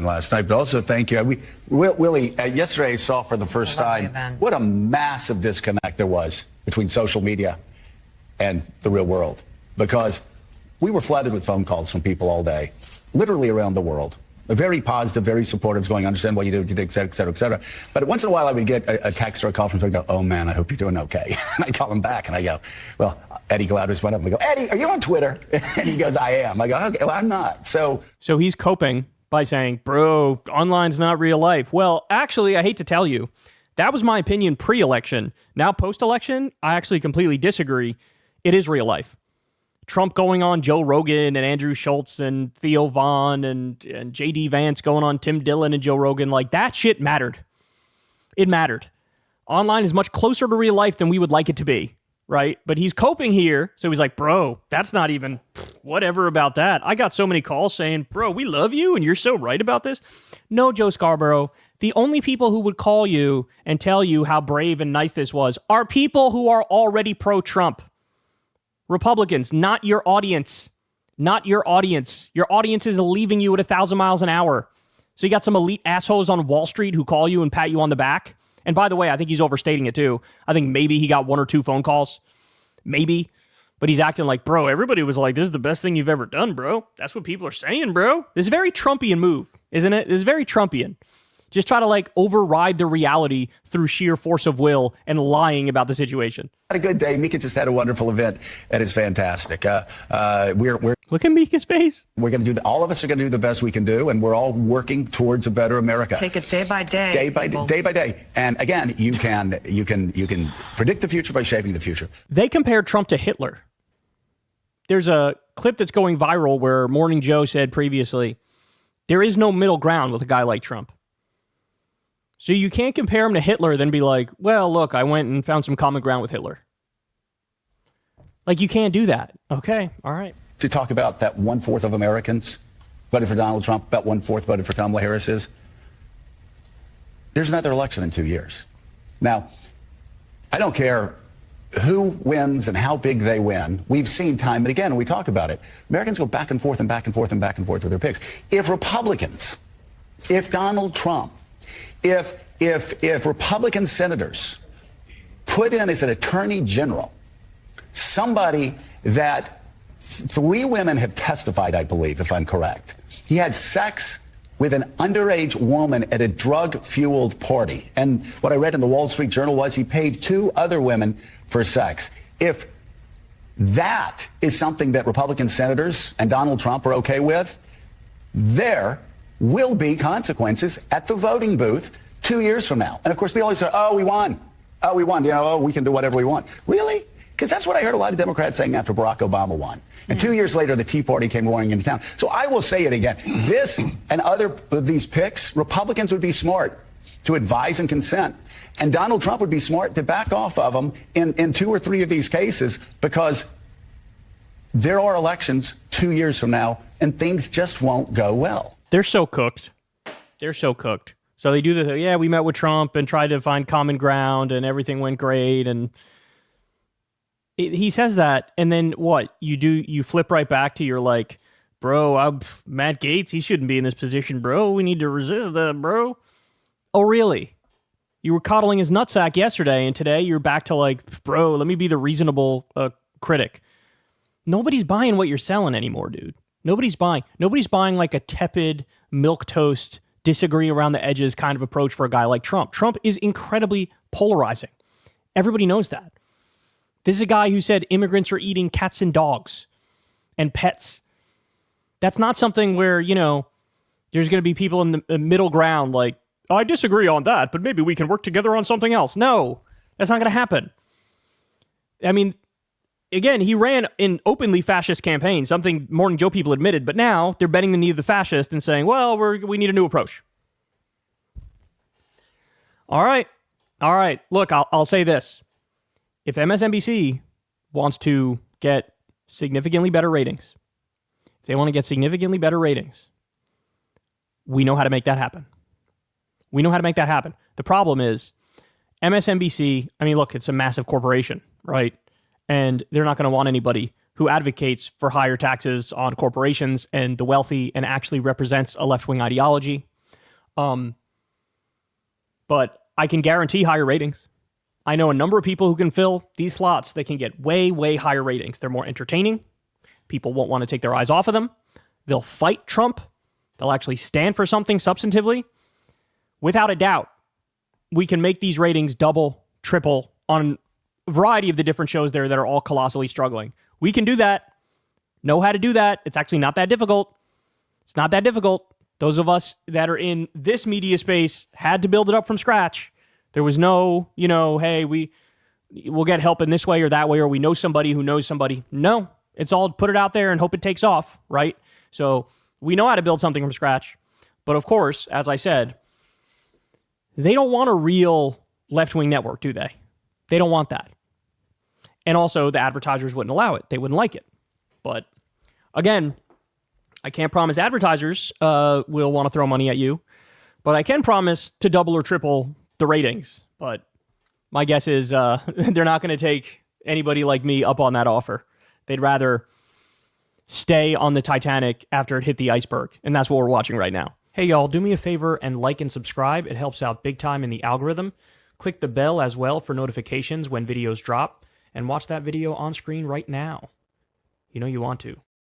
last night, but also thank you. Willie, yesterday I saw for the first time what a massive disconnect there was between social media and the real world, because we were flooded with phone calls from people all day, literally around the world. Very positive, very supportive, going, understand what you do, et cetera, et cetera, et cetera. But once in a while I would get a text or a call from someone and go, oh man, I hope you're doing okay. And I call him back and I go, well, Eddie Gladys went up and I go, Eddie, are you on Twitter? And he goes, I am. I go, okay, well, I'm not. So he's coping by saying, bro, online's not real life. Well, actually, I hate to tell you, that was my opinion pre-election. Now, post-election, I actually completely disagree. It is real life. Trump going on Joe Rogan and Andrew Schultz and Theo Vaughn and J.D. Vance going on Tim Dillon and Joe Rogan, like that shit mattered. It mattered. Online is much closer to real life than we would like it to be, right? But he's coping here, so he's like, bro, that's not even whatever about that. I got so many calls saying, bro, we love you and you're so right about this. No, Joe Scarborough, the only people who would call you and tell you how brave and nice this was are people who are already pro-Trump. Republicans, not your audience. Not your audience. Your audience is leaving you at 1,000 miles an hour. So you got some elite assholes on Wall Street who call you and pat you on the back. And by the way, I think he's overstating it too. I think maybe he got 1 or 2 phone calls. Maybe. But he's acting like, bro, everybody was like, this is the best thing you've ever done, bro. That's what people are saying, bro. This is a very Trumpian move, isn't it? This is very Trumpian. Just try to like override the reality through sheer force of will and lying about the situation. Had a good day. Mika just had a wonderful event, and it's fantastic. We're look at Mika's face. We're going to do. All of us are going to do the best we can do, and we're all working towards a better America. Take it day by day. Day by day. And again, you can predict the future by shaping the future. They compared Trump to Hitler. There's a clip that's going viral where Morning Joe said previously, there is no middle ground with a guy like Trump. So you can't compare him to Hitler, then be like, well, look, I went and found some common ground with Hitler. Like, you can't do that. Okay, all right. To talk about that 1/4 of Americans voted for Donald Trump, about 1/4 voted for Kamala Harris. There's another election in 2 years. Now, I don't care who wins and how big they win. We've seen time and again, and we talk about it. Americans go back and forth and back and forth and back and forth with their picks. If Republicans, if Donald Trump, if Republican senators put in as an attorney general somebody that 3 women have testified, I believe, if I'm correct, he had sex with an underage woman at a drug-fueled party. And what I read in the Wall Street Journal was he paid 2 other women for sex. If that is something that Republican senators and Donald Trump are okay with, there will be consequences at the voting booth 2 years from now. And of course, we always say, oh, we won. Oh, we won. You know, oh, we can do whatever we want. Really? Because that's what I heard a lot of Democrats saying after Barack Obama won. And 2 years later, the Tea Party came roaring into town. So I will say it again. This and other of these picks, Republicans would be smart to advise and consent. And Donald Trump would be smart to back off of them in 2 or 3 of these cases, because there are elections 2 years from now and things just won't go well. They're so cooked. They're so cooked. So they do we met with Trump and tried to find common ground and everything went great. And he says that. And then what? You flip right back to you're like, bro, Matt Gaetz, he shouldn't be in this position, bro. We need to resist that, bro. Oh, really? You were coddling his nutsack yesterday, and today you're back to like, bro, let me be the reasonable critic. Nobody's buying what you're selling anymore, dude. Nobody's buying like a tepid, milquetoast, disagree around the edges kind of approach for a guy like Trump. Trump is incredibly polarizing. Everybody knows that. This is a guy who said immigrants are eating cats and dogs and pets. That's not something where, there's going to be people in the middle ground like, I disagree on that, but maybe we can work together on something else. No, that's not going to happen. I mean, again, he ran an openly fascist campaign, something Morning Joe people admitted, but now they're bending the knee of the fascist and saying, well, we need a new approach. All right. Look, I'll say this. If MSNBC wants to get significantly better ratings, we know how to make that happen. The problem is MSNBC, I mean, look, it's a massive corporation, right? And they're not going to want anybody who advocates for higher taxes on corporations and the wealthy and actually represents a left-wing ideology. But I can guarantee higher ratings. I know a number of people who can fill these slots. They can get way, way higher ratings. They're more entertaining. People won't want to take their eyes off of them. They'll fight Trump. They'll actually stand for something substantively. Without a doubt, we can make these ratings double, triple on a variety of the different shows there that are all colossally struggling. We can do that. Know how to do that. It's actually not that difficult. It's not that difficult. Those of us that are in this media space had to build it up from scratch. There was no, hey, we'll get help in this way or that way, or we know somebody who knows somebody. No, it's all put it out there and hope it takes off, right? So we know how to build something from scratch. But of course, as I said, they don't want a real left-wing network, do they? They don't want that. And also, the advertisers wouldn't allow it. They wouldn't like it. But again, I can't promise advertisers will want to throw money at you, but I can promise to double or triple the ratings. But my guess is they're not going to take anybody like me up on that offer. They'd rather stay on the Titanic after it hit the iceberg, and that's what we're watching right now. Hey, y'all, do me a favor and like and subscribe. It helps out big time in the algorithm. Click the bell as well for notifications when videos drop, and watch that video on screen right now. You know you want to.